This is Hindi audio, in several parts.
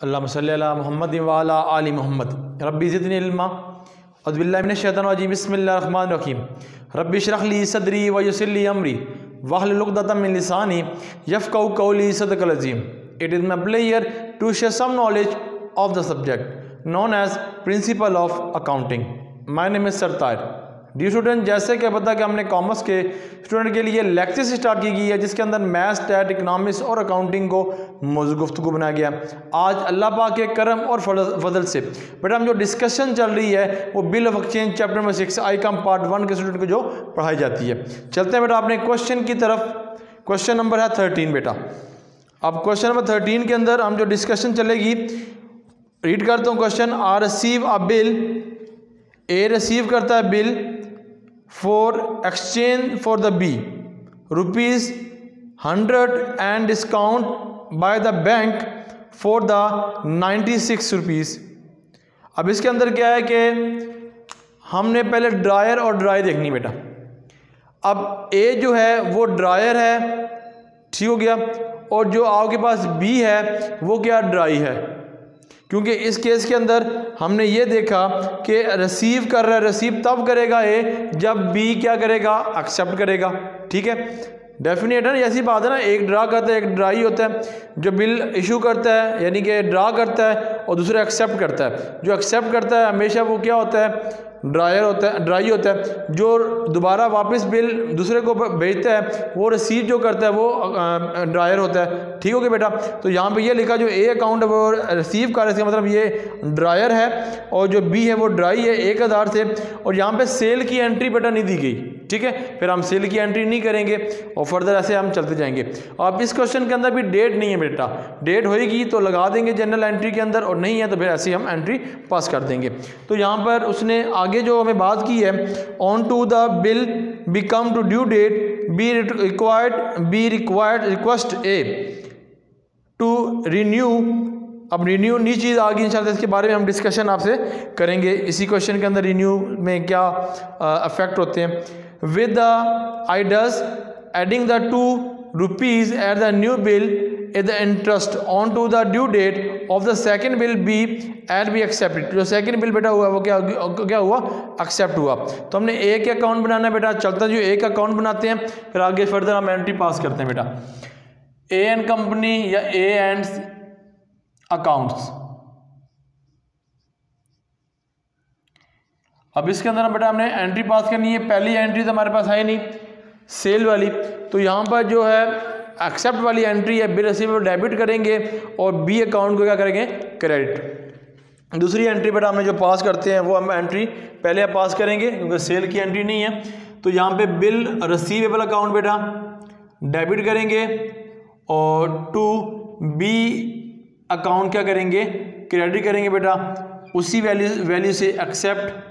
अल्लाहुम्मा सल्ली अला मुहम्मद व अला आलि मुहम्मद रब्बी ज़िदनी इल्मा औज़ु बिल्लाहि मिनश शैतानिर रजीम बिस्मिल्लाहिर रहमानिर रहीम रब्बि इश्रह ली सदरी व यस्सिर ली अमरी वहलुल उक़दतम मिन लिसानी यफ़क़हू क़ौली सदक़ल अज़ीम। It is my pleasure to share some knowledge of the subject known as principle of accounting. My name is Sartar. Dear student, जैसे कि पता कि हमने कॉमर्स के स्टूडेंट के लिए लेक्चर स्टार्ट की गई है जिसके अंदर मैथ्स, स्टैट, इकनॉमिक्स और अकाउंटिंग को मौजूद गुफ्तगू बनाया गया। आज अल्लाह पाक के करम और फजल से बेटा हम जो डिस्कशन चल रही है वो bill of exchange chapter number 6 ICOM part 1 के स्टूडेंट को जो पढ़ाई जाती है। चलते हैं बेटा अपने क्वेश्चन की तरफ। क्वेश्चन नंबर है 13 बेटा। अब क्वेश्चन नंबर 13 के अंदर हम जो डिस्कशन चलेगी, रीड करता हूँ question. A receive a bill, A receive करता है bill for exchange for the B ₹100 and discount by the bank for the 96 rupees. अब इसके अंदर क्या है कि हमने पहले ड्रायर और ड्राई देखनी बेटा। अब ए जो है वो ड्रायर है, ठीक हो गया, और जो आपके पास बी है वो क्या ड्राई है। क्योंकि इस केस के अंदर हमने ये देखा कि रिसीव कर रहा है, रिसीव तब करेगा ए जब बी क्या करेगा, एक्सेप्ट करेगा। ठीक है, डेफिनेट है ना, ऐसी बात है ना, एक ड्रा करता है एक ड्राई होता है। जो बिल इशू करता है यानी कि ड्रा करता है और दूसरा एक्सेप्ट करता है। जो एक्सेप्ट करता है हमेशा वो क्या होता है, ड्रायर होता है, ड्राई होता है। जो दोबारा वापस बिल दूसरे को भेजता है वो रिसीव जो करता है वो ड्रायर होता है। ठीक हो गया बेटा। तो यहाँ पे ये लिखा जो ए अकाउंट है वो रिसीव कर रहे थे, मतलब ये ड्रायर है, और जो बी है वो ड्राई है 1000 से। और यहाँ पे सेल की एंट्री बेटा नहीं दी गई। ठीक है, फिर हम सेल की एंट्री नहीं करेंगे और फर्दर ऐसे हम चलते जाएंगे। अब इस क्वेश्चन के अंदर भी डेट नहीं है बेटा, डेट होएगी तो लगा देंगे जनरल एंट्री के अंदर, और नहीं है तो फिर ऐसे हम एंट्री पास कर देंगे। तो यहाँ पर उसने आगे जो हमें बात की है, on to the bill become to due date be required request a to renew. अब रिन्यू नी चीज़ आ गई इंशाल्लाह, इसके बारे में हम डिस्कशन आपसे करेंगे। इसी क्वेश्चन के अंदर रिन्यू में क्या अफेक्ट होते हैं। With the ideas adding the ₹2 at the new bill is the interest on to the due date of the second bill be and be accepted. जो सेकेंड बिल बेटा हुआ वो क्या हुआ, एक्सेप्ट हुआ। तो हमने ए के अकाउंट बनाना है बेटा। चलता जो ए का अकाउंट बनाते हैं, फिर आगे फर्दर हम एंट्री पास करते हैं बेटा। ए एंड कंपनी या ए एंड अकाउंट्स। अब इसके अंदर बेटा हमने एंट्री पास करनी है। पहली एंट्री तो हमारे पास है नहीं, सेल वाली। तो यहाँ पर जो है एक्सेप्ट वाली एंट्री है, बिल रिसीवेबल डेबिट करेंगे और बी अकाउंट को क्या करेंगे, क्रेडिट। दूसरी एंट्री बेटा हमें जो पास करते हैं वो हम एंट्री पहले पास करेंगे क्योंकि सेल की एंट्री नहीं है। तो यहाँ पे बिल रिसीवेबल अकाउंट बेटा डेबिट करेंगे और टू बी अकाउंट क्या करेंगे, क्रेडिट करेंगे बेटा। उसी वैल्यू से accept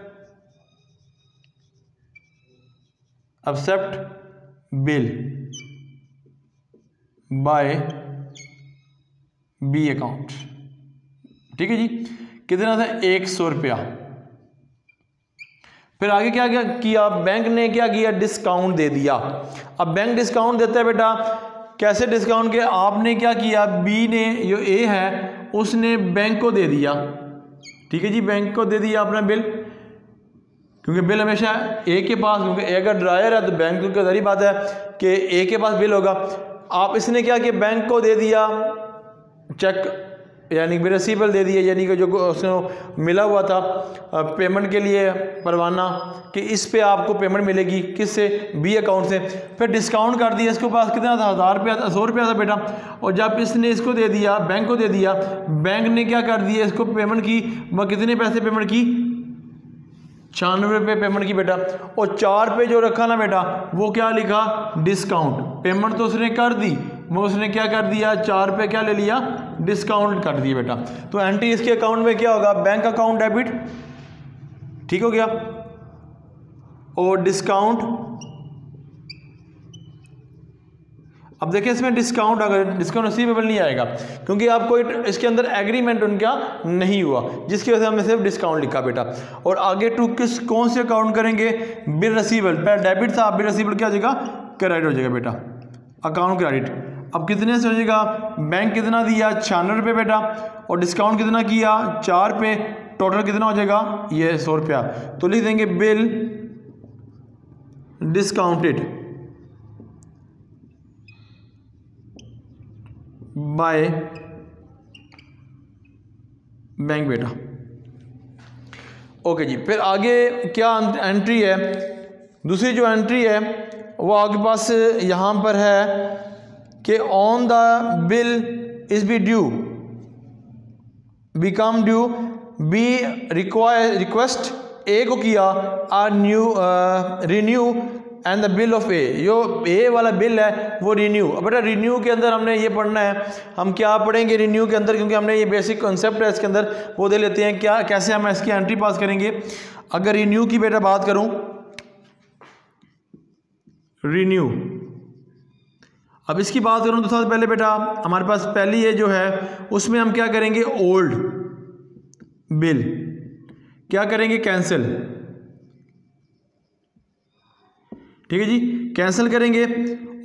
bill by B account. ठीक है जी, कितना था, 100 रुपया। फिर आगे क्या किया, बैंक ने क्या किया, डिस्काउंट दे दिया। अब बैंक डिस्काउंट देता है बेटा, कैसे डिस्काउंट के, आपने क्या किया, बी ने जो ए है उसने बैंक को दे दिया। ठीक है जी, बैंक को दे दिया अपना बिल, क्योंकि बिल हमेशा ए के पास, क्योंकि ए अगर ड्रायर है तो बैंक की ज़रूरी बात है कि ए के पास बिल होगा। आप इसने क्या कि बैंक को दे दिया चेक यानी कि रिसीवेबल दे दिया, यानी कि जो उसको मिला हुआ था पेमेंट के लिए परवाना कि इस पे आपको पेमेंट मिलेगी, किससे, बी अकाउंट से। फिर डिस्काउंट कर दिया, इसके पास कितना था, 1000 रुपया, 100 रुपया था बेटा। और जब इसने इसको दे दिया, बैंक को दे दिया, बैंक ने क्या कर दिया, इसको पेमेंट की, वह कितने पैसे पेमेंट की, 96 रुपये पेमेंट की बेटा। और 4 पे जो रखा ना बेटा वो क्या लिखा, डिस्काउंट। पेमेंट तो उसने कर दी, वो उसने क्या कर दिया, 4 पे क्या ले लिया, डिस्काउंट कर दिया बेटा। तो एंट्री इसके अकाउंट में क्या होगा, बैंक अकाउंट डेबिट। ठीक हो गया, और डिस्काउंट। अब देखिए इसमें डिस्काउंट, अगर डिस्काउंट रिसीवेबल नहीं आएगा क्योंकि आप कोई इसके अंदर एग्रीमेंट उनका नहीं हुआ, जिसकी वजह से हमने सिर्फ डिस्काउंट लिखा बेटा। और आगे टू कौन से अकाउंट करेंगे, बिल रिसीवेबल। पहले डेबिट था, बिल रिसीवेबल क्या हो जाएगा, क्रेडिट हो जाएगा बेटा, अकाउंट क्रेडिट। अब कितने से हो जाएगा, बैंक कितना दिया 96 रुपये बेटा, और डिस्काउंट कितना किया 4 पे, टोटल कितना हो जाएगा ये 100 रुपया। तो लिख देंगे बिल डिस्काउंटेड बाय बैंक बेटा। ओके जी, फिर आगे क्या एंट्री है, दूसरी जो एंट्री है वो आपके पास यहाँ पर है कि on the bill is be due become due be request a को किया आ new renew and the bill of a, जो ए वाला बिल है वो रिन्यू। अब बेटा रिन्यू के अंदर हमने ये पढ़ना है, हम क्या पढ़ेंगे रिन्यू के अंदर, क्योंकि हमने ये बेसिक कॉन्सेप्ट है इसके अंदर वो दे लेते हैं क्या, कैसे हम इसकी एंट्री पास करेंगे। अगर रिन्यू की बेटा बात करूं, रिन्यू, अब इसकी बात करूं तो सबसे पहले बेटा हमारे पास पहली ये जो है उसमें हम क्या करेंगे, ओल्ड बिल क्या करेंगे, कैंसिल, ठीक है जी, कैंसिल करेंगे।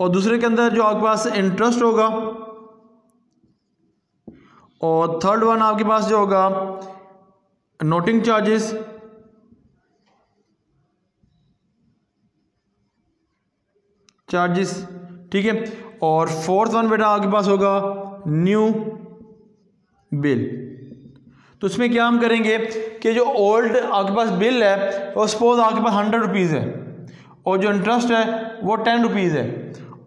और दूसरे के अंदर जो आपके पास इंटरेस्ट होगा, और थर्ड वन आपके पास जो होगा नोटिंग चार्जेस, ठीक है, और फोर्थ वन बेटा आपके पास होगा न्यू बिल। तो इसमें क्या हम करेंगे कि जो ओल्ड आपके पास बिल है वो सपोज आपके पास 100 रुपीज़ है, और जो इंटरेस्ट है वो 10 रुपीज़ है,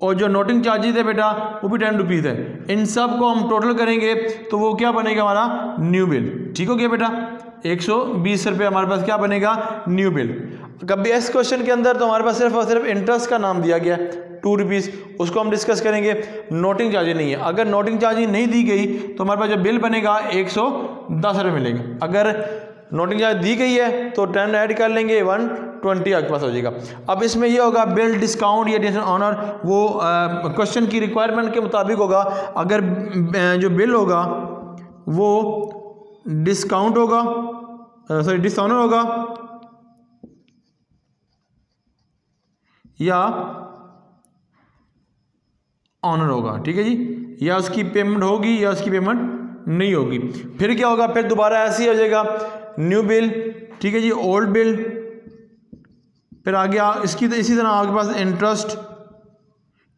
और जो नोटिंग चार्जेस है बेटा वो भी 10 रुपीज़ है। इन सब को हम टोटल करेंगे तो वो क्या बनेगा हमारा न्यू बिल। ठीक हो गया बेटा, 120 रुपये हमारे पास क्या बनेगा, न्यू बिल। कभी इस क्वेश्चन के अंदर तो हमारे पास सिर्फ और सिर्फ इंटरेस्ट का नाम दिया गया 2 रुपीज़, उसको हम डिस्कस करेंगे, नोटिंग चार्जेस नहीं है। अगर नोटिंग चार्जेस नहीं दी गई तो हमारे पास जो बिल बनेगा 110 रुपये मिलेगा। अगर नोटिंग चार्ज दी गई है तो 10 ऐड कर लेंगे, 120 आपके पास हो जाएगा। अब इसमें ये होगा बिल डिस्काउंट या डिस्काउंट ऑनर, वो क्वेश्चन की रिक्वायरमेंट के मुताबिक होगा। अगर जो बिल होगा वो डिस्काउंट होगा, सॉरी डिसऑनर होगा या ऑनर होगा, ठीक है जी, या उसकी पेमेंट होगी या उसकी पेमेंट नहीं होगी। फिर क्या होगा, फिर दोबारा ऐसे ही हो जाएगा न्यू बिल, ठीक है जी, ओल्ड बिल, फिर आगे इसकी इसी तरह आपके पास इंटरेस्ट,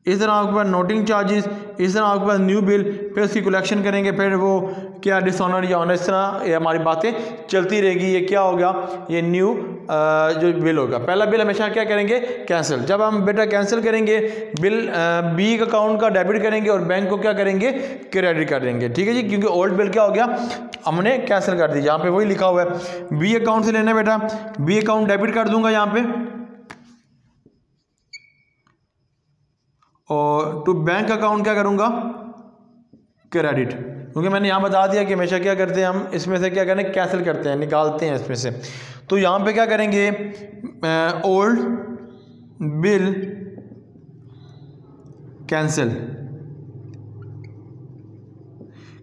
इस तरह आपके पास नोटिंग चार्जेस, इस तरह आपके पास न्यू बिल, फिर उसकी कलेक्शन करेंगे, फिर वो क्या डिसऑनर या ऑनर, इस तरह ये हमारी बातें चलती रहेगी। ये क्या होगा, ये न्यू जो बिल होगा। पहला बिल हमेशा क्या करेंगे, कैंसिल। जब हम बेटा कैंसिल करेंगे बिल बी अकाउंट का डेबिट करेंगे और बैंक को क्या करेंगे, क्रेडिट कर देंगे, ठीक है जी, क्योंकि ओल्ड बिल क्या हो गया, हमने कैंसिल कर दी। यहाँ पे वही लिखा हुआ है बी अकाउंट से लेना है बेटा, बी अकाउंट डेबिट कर दूंगा यहाँ पे, और टू बैंक अकाउंट क्या करूँगा, क्रेडिट, क्योंकि मैंने यहाँ बता दिया कि हमेशा क्या करते हैं हम इसमें से क्या करें, कैंसिल करते हैं, निकालते हैं इसमें से। तो यहाँ पे क्या करेंगे, ओल्ड बिल कैंसिल,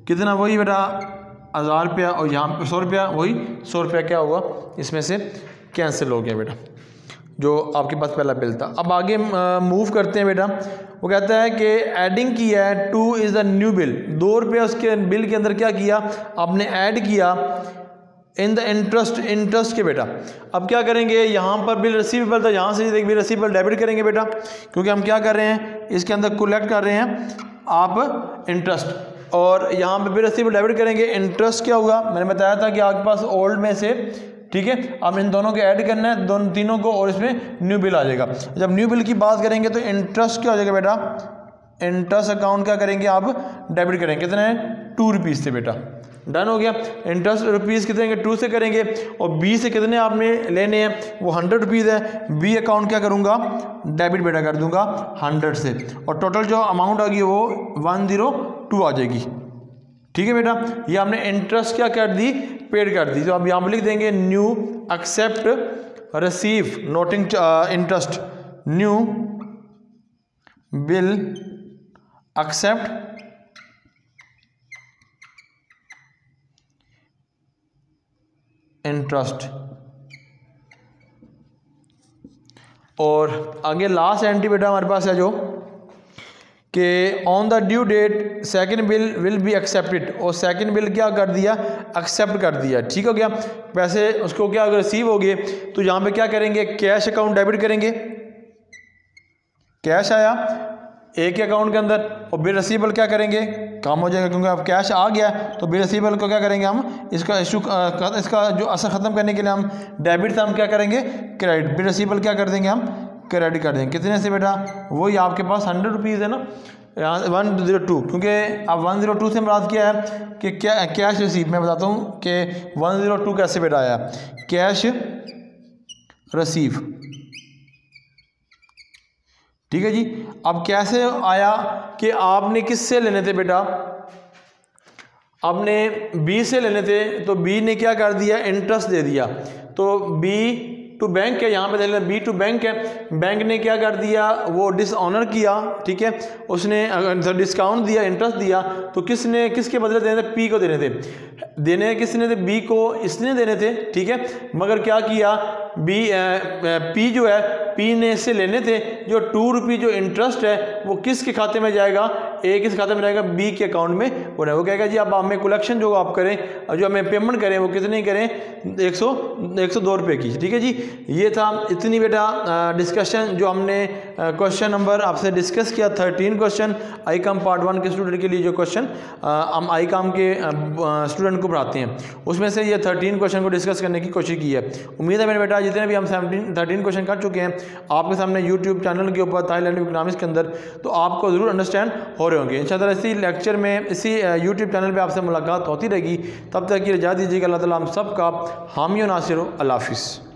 कितना, वही बेटा 1000 रुपया, और यहाँ पे 100 रुपया, वही 100 रुपया क्या हुआ इसमें से कैंसिल हो गया बेटा, जो आपके पास पहला बिल था। अब आगे मूव करते हैं बेटा। वो कहता है कि एडिंग किया है two is the new bill, 2 रुपये उसके बिल के अंदर क्या किया, आपने ऐड किया इन द इंटरेस्ट के बेटा। अब क्या करेंगे, यहाँ पर बिल रिसीवेबल था, यहाँ से बिल रिसीवेबल डेबिट करेंगे बेटा, क्योंकि हम क्या कर रहे हैं, इसके अंदर कलेक्ट कर रहे हैं आप इंटरेस्ट, और यहाँ पे बिल रिसीवेबल डेबिट करेंगे। इंटरेस्ट क्या होगा, मैंने बताया था कि आपके पास ओल्ड में से, ठीक है, अब इन दोनों को ऐड करना है, दोनों तीनों को, और इसमें न्यू बिल आ जाएगा। जब न्यू बिल की बात करेंगे तो इंटरेस्ट क्या हो जाएगा बेटा, इंटरेस्ट अकाउंट क्या करेंगे आप, डेबिट करेंगे, कितने 2 रुपीज़ थे बेटा, डन हो गया। इंटरेस्ट रुपीज़ कितने 2 से करेंगे, और बी से कितने आपने लेने हैं, वो 100 रुपीज़ है, बी अकाउंट क्या करूँगा, डेबिट बेटा कर दूंगा 100 से, और टोटल जो अमाउंट आएगी वो 102 आ जाएगी, ठीक है बेटा। ये हमने इंटरेस्ट क्या कर दी, पेड कर दी। तो अब यहाँ पर लिख देंगे new accept receive noting interest, new bill accept interest. और आगे लास्ट एंट्री बेटा हमारे पास है जो कि on the due date second bill will be accepted, और सेकंड बिल क्या कर दिया, एक्सेप्ट कर दिया। ठीक हो गया, पैसे उसको क्या अगर रिसीव हो गए तो यहाँ पे क्या करेंगे, कैश अकाउंट डेबिट करेंगे, कैश आया एक के अकाउंट के अंदर, और बिल रिसीवेबल क्या करेंगे, काम हो जाएगा, क्योंकि अब कैश आ गया तो बिल रिसीवेबल को क्या करेंगे हम, इसका इशू इसका जो असर ख़त्म करने के लिए हम डेबिट था हम क्या करेंगे, क्रेडिट, बिल रिसीवेबल क्या कर देंगे हम, क्रेडिट कर देंगे। कितने से बेटा, वही आपके पास 100 रुपीज़ है ना, 102, क्योंकि अब 102 से मुराद क्या है कि क्या कैश रिसीव, मैं बताता हूँ कि 102 कैसे बेटा आया, कैश रिसीव। ठीक है जी, अब कैसे आया कि आपने किससे लेने थे बेटा, आपने बी से लेने थे, तो बी ने क्या कर दिया, इंटरेस्ट दे दिया, तो बी टू बैंक है, यहाँ पे देख लें बी टू बैंक है, बैंक ने क्या कर दिया, वो डिसऑनर किया, ठीक है, उसने डिस्काउंट दिया, इंटरेस्ट दिया, तो किसने किसके बदले देने थे, पी को देने थे, देने किसने थे, बी को इसने देने थे, ठीक है, मगर क्या किया पी जो है, पी ने इससे लेने थे, जो 2 रुपये जो इंटरेस्ट है वो किसके खाते में जाएगा, ए किस खाते में जाएगा, बी के अकाउंट में वो कहेगा जी अब हमें कलेक्शन जो आप करें और जो हमें पेमेंट करें वो कितनी करें, 102 रुपये की। ठीक है जी, ये था इतनी बेटा डिस्कशन जो हमने क्वेश्चन नंबर आपसे डिस्कस किया, 13 क्वेश्चन आई काम पार्ट 1 के स्टूडेंट के लिए जो क्वेश्चन हम आई काम के स्टूडेंट को पढ़ाते हैं, उसमें से ये 13 क्वेश्चन को डिस्कस करने की कोशिश की है। उम्मीद है मेरे बेटा जितने भी हम 13 क्वेश्चन कर चुके हैं आपके सामने यूट्यूब चैनल के ऊपर ताहिल इकोनॉमिक्स के अंदर, तो आपको ज़रूर अंडरस्टैंड हो रहे होंगे। इंशाअल्लाह इसी लेक्चर में इसी यूट्यूब चैनल पे आपसे मुलाकात होती रहेगी, तब तक की इजाज़त दीजिएगा। अल्लाह ताला हम सब का हामी और नासिर हो। अल्लाह हाफिज़।